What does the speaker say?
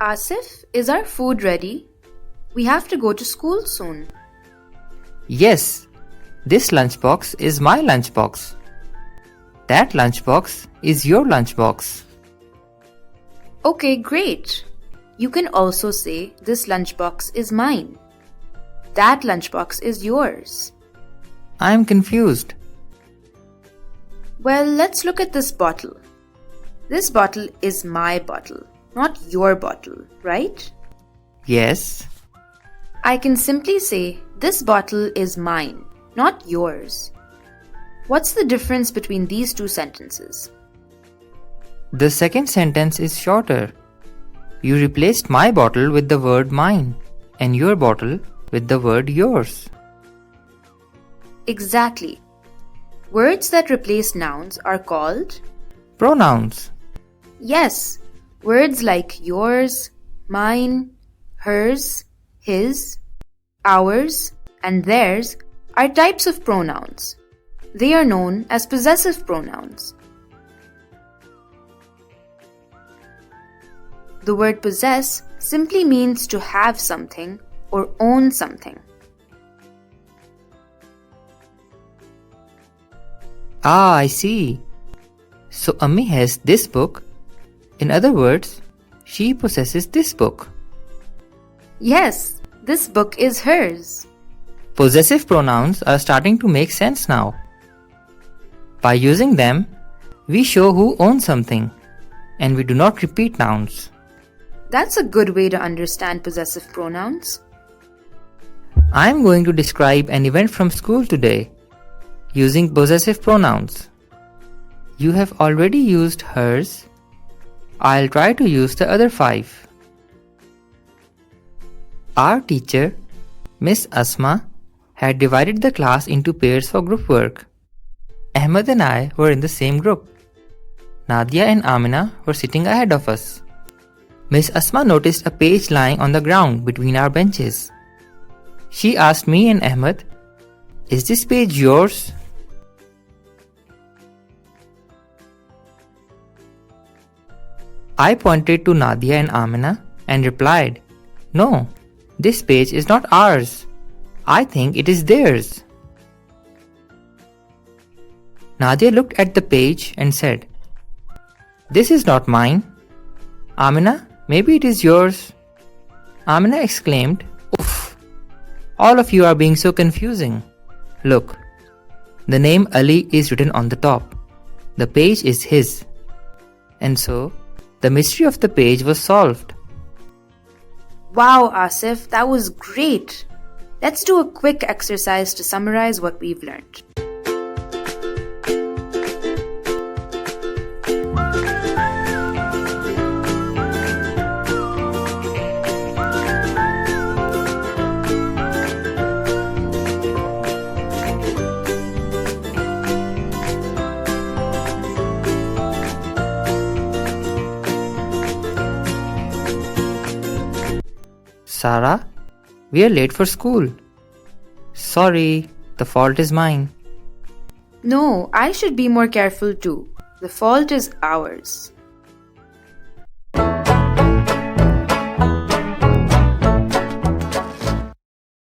Asif, is our food ready? We have to go to school soon. Yes, this lunchbox is my lunchbox. That lunchbox is your lunchbox. Okay, great. You can also say this lunchbox is mine. That lunchbox is yours. I am confused. Well, let's look at this bottle. This bottle is my bottle, not your bottle, right? Yes. I can simply say, this bottle is mine, not yours. What's the difference between these two sentences? The second sentence is shorter. You replaced my bottle with the word mine and your bottle with the word yours. Exactly. Words that replace nouns are called Pronouns. Yes, words like yours, mine, hers, his, ours, and theirs are types of pronouns. They are known as possessive pronouns. The word possess simply means to have something or own something. Ah, I see. So Ammi has this book. In other words, she possesses this book. Yes, this book is hers. Possessive pronouns are starting to make sense now. By using them, we show who owns something, and we do not repeat nouns. That's a good way to understand possessive pronouns. I am going to describe an event from school today using possessive pronouns. You have already used hers. I'll try to use the other 5. Our teacher, Miss Asma, had divided the class into pairs for group work. Ahmed and I were in the same group. Nadia and Amina were sitting ahead of us. Miss Asma noticed a page lying on the ground between our benches. She asked me and Ahmed, "Is this page yours?" I pointed to Nadia and Amina and replied, "No, this page is not ours. I think it is theirs." Nadia looked at the page and said, "This is not mine." "Amina, maybe it is yours." Amina exclaimed, "Oof! All of you are being so confusing. Look, the name Ali is written on the top. The page is his." And so, the mystery of the page was solved. Wow, Asif, that was great. Let's do a quick exercise to summarize what we've learned. Sarah, we are late for school. Sorry, the fault is mine. No, I should be more careful too. The fault is ours.